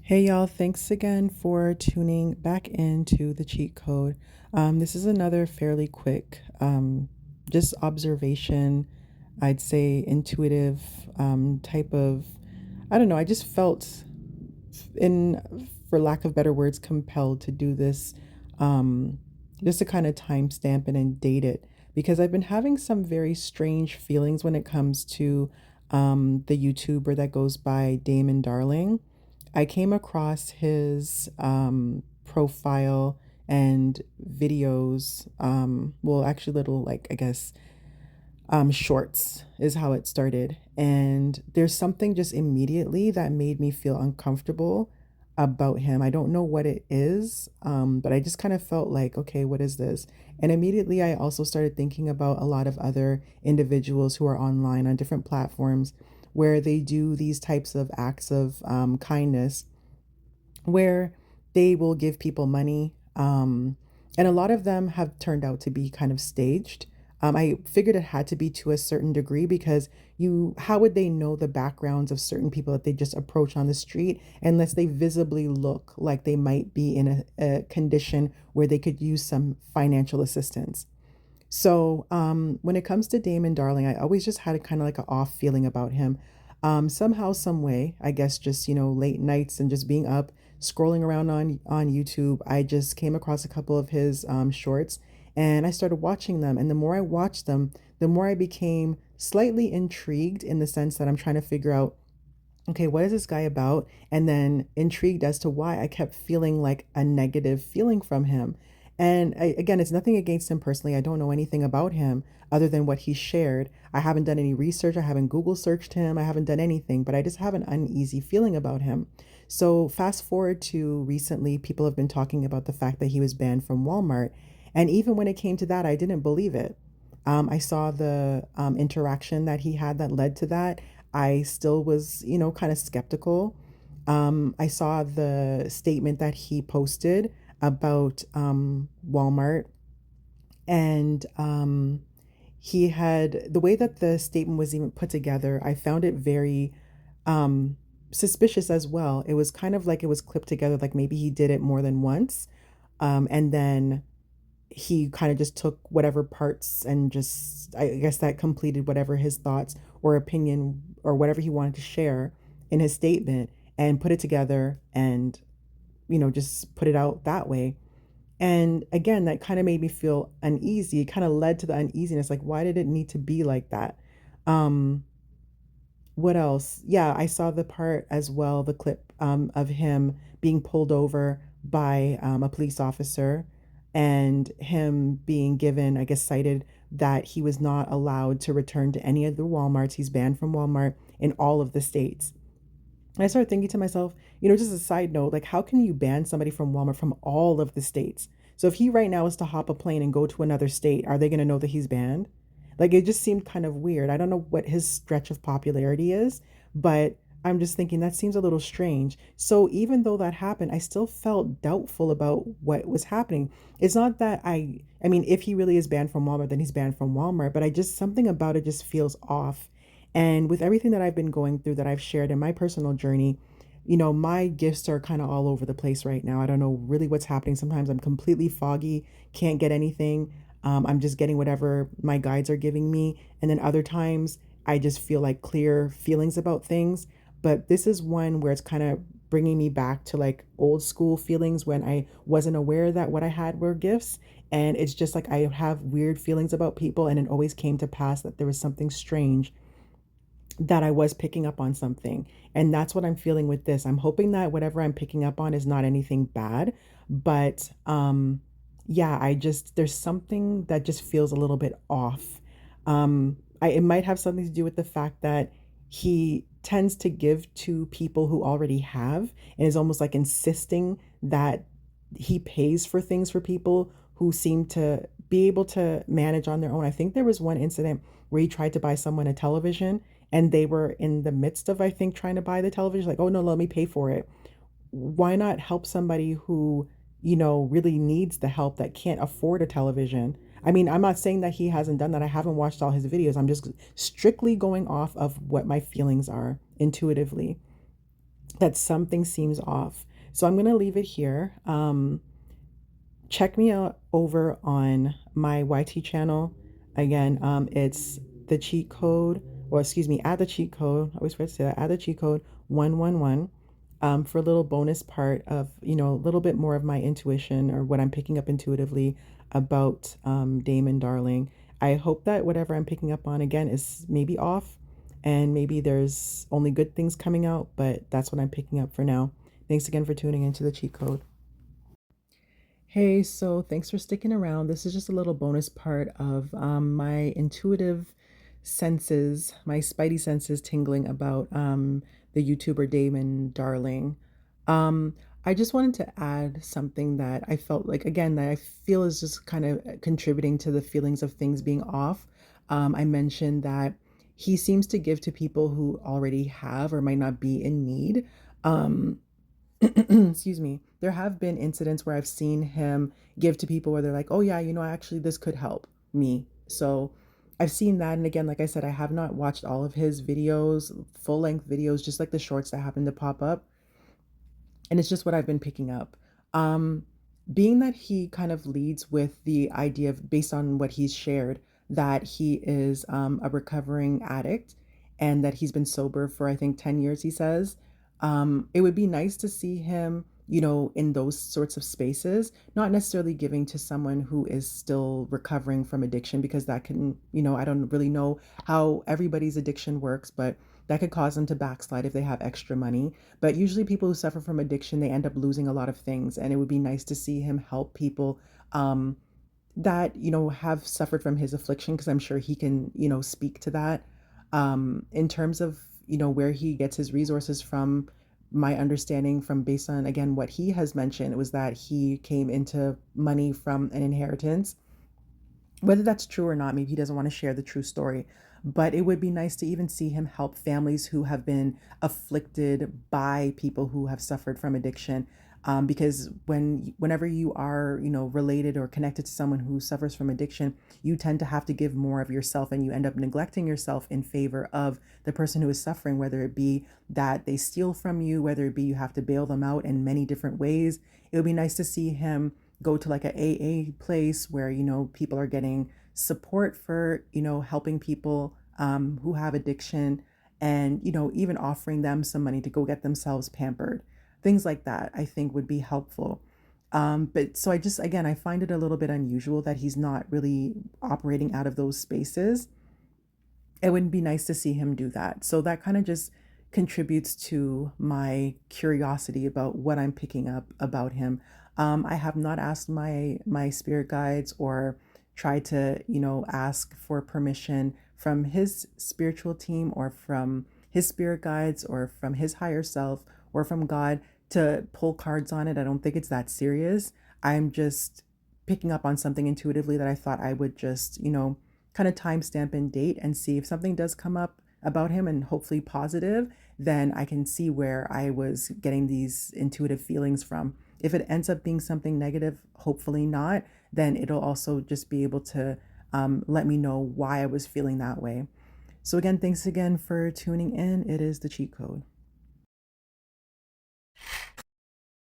Hey y'all, thanks again for tuning back into the cheat code. This is another fairly quick, just observation, I'd say intuitive type of, I don't know, I just felt for lack of better words, compelled to do this um, just to kind of timestamp it and date it because I've been having some very strange feelings when it comes to the YouTuber that goes by Damon Darling. I came across his profile and videos, well, actually, little, like, I guess, shorts is how it started. And there's something just immediately that made me feel uncomfortable about him. I don't know what it is, but I just kind of felt like, okay, what is this? And immediately I also started thinking about a lot of other individuals who are online on different platforms where they do these types of acts of kindness where they will give people money. And a lot of them have turned out to be kind of staged. I figured it had to be to a certain degree because how would they know the backgrounds of certain people that they just approach on the street unless they visibly look like they might be in a condition where they could use some financial assistance? So when it comes to Damon Darling, I always just had a kind of like an off feeling about him. Somehow, some way, I guess just, late nights and just being up, scrolling around on YouTube, I just came across a couple of his shorts and I started watching them. And the more I watched them, the more I became slightly intrigued in the sense that I'm trying to figure out, okay, what is this guy about? And then intrigued as to why I kept feeling like a negative feeling from him. And again, it's nothing against him personally. I don't know anything about him other than what he shared. I haven't done any research. I haven't Google searched him. I haven't done anything, but I just have an uneasy feeling about him. So fast forward to recently, people have been talking about the fact that he was banned from Walmart. And even when it came to that, I didn't believe it. I saw the interaction that he had that led to that. I still was, kind of skeptical. I saw the statement that he posted about Walmart, and he had the way that the statement was even put together. I found it very um, suspicious as well. It was kind of like it was clipped together, like maybe he did it more than once, and then he kind of just took whatever parts and just, I guess, that completed whatever his thoughts or opinion or whatever he wanted to share in his statement and put it together and just put it out that way. And again, that kind of made me feel uneasy. It kind of led to the uneasiness, like why did it need to be like that? um what else? Yeah, I saw the part as well, the clip of him being pulled over by a police officer and him being given, I guess, cited that he was not allowed to return to any of the Walmarts. He's banned from Walmart in all of the states. And I started thinking to myself, just a side note, like, how can you ban somebody from Walmart from all of the states? So if he right now is to hop a plane and go to another state, are they going to know that he's banned? Like, it just seemed kind of weird. I don't know what his stretch of popularity is, but I'm just thinking that seems a little strange. So even though that happened, I still felt doubtful about what was happening. It's not that I mean, if he really is banned from Walmart, then he's banned from Walmart, but I just, something about it just feels off. And with everything that I've been going through that I've shared in my personal journey, my gifts are kind of all over the place right now. I don't know really what's happening. Sometimes I'm completely foggy, can't get anything. I'm just getting whatever my guides are giving me. And then other times I just feel like clear feelings about things. But this is one where it's kind of bringing me back to like old school feelings when I wasn't aware that what I had were gifts. And it's just like I have weird feelings about people. And it always came to pass that there was something strange, that I was picking up on something. And that's what I'm feeling with this. I'm hoping that whatever I'm picking up on is not anything bad, but yeah, there's something that just feels a little bit off. It might have something to do with the fact that he tends to give to people who already have and is almost like insisting that he pays for things for people who seem to be able to manage on their own. I think there was one incident where he tried to buy someone a television and they were in the midst of, I think, trying to buy the television, like, oh no, let me pay for it. Why not help somebody who, really needs the help, that can't afford a television? I mean, I'm not saying that he hasn't done that. I haven't watched all his videos. I'm just strictly going off of what my feelings are intuitively. that something seems off. So I'm going to leave it here. Check me out over on my YT channel. Again, it's the cheat code, or excuse me, add the cheat code. I always forget to say that. Add the cheat code 111 for a little bonus part of, a little bit more of my intuition or what I'm picking up intuitively about Damon Darling. I hope that whatever I'm picking up on again is maybe off and maybe there's only good things coming out, but that's what I'm picking up for now. Thanks again for tuning into the cheat code. Hey, so thanks for sticking around. This is just a little bonus part of my intuitive senses, my spidey senses tingling about the YouTuber Damon Darling. Um, I just wanted to add something that I felt like, again, that I feel is just kind of contributing to the feelings of things being off. I mentioned that he seems to give to people who already have or might not be in need. Um, excuse me, there have been incidents where I've seen him give to people where they're like, oh yeah, actually this could help me. So I've seen that. And again, like I said, I have not watched all of his videos, full length videos, just like the shorts that happen to pop up. And it's just what I've been picking up. Um, Being that he kind of leads with the idea of, based on what he's shared, that he is a recovering addict and that he's been sober for, I think, 10 years, he says. It would be nice to see him, in those sorts of spaces, not necessarily giving to someone who is still recovering from addiction, because that can, I don't really know how everybody's addiction works, but that could cause them to backslide if they have extra money. But usually people who suffer from addiction, they end up losing a lot of things. And it would be nice to see him help people that, have suffered from his affliction, because I'm sure he can, speak to that. In terms of, where he gets his resources from, my understanding from, based on, again, what he has mentioned, was that he came into money from an inheritance. Whether that's true or not, maybe he doesn't want to share the true story, but it would be nice to even see him help families who have been afflicted by people who have suffered from addiction. Because whenever you are, related or connected to someone who suffers from addiction, you tend to have to give more of yourself, and you end up neglecting yourself in favor of the person who is suffering, whether it be that they steal from you, whether it be you have to bail them out in many different ways. It would be nice to see him go to like a AA place where, people are getting support for, helping people who have addiction, and, even offering them some money to go get themselves pampered. Things like that, I think, would be helpful. But so I just, again, I find it a little bit unusual that he's not really operating out of those spaces. It would be nice to see him do that. So that kind of just contributes to my curiosity about what I'm picking up about him. I have not asked my spirit guides or tried to, ask for permission from his spiritual team or from his spirit guides or from his higher self or from God to pull cards on it. I don't think it's that serious. I'm just picking up on something intuitively that I thought I would just, kind of timestamp and date and see if something does come up about him, and hopefully positive, then I can see where I was getting these intuitive feelings from. If it ends up being something negative, hopefully not, then it'll also just be able to let me know why I was feeling that way. So again, thanks again for tuning in. It is the cheat code.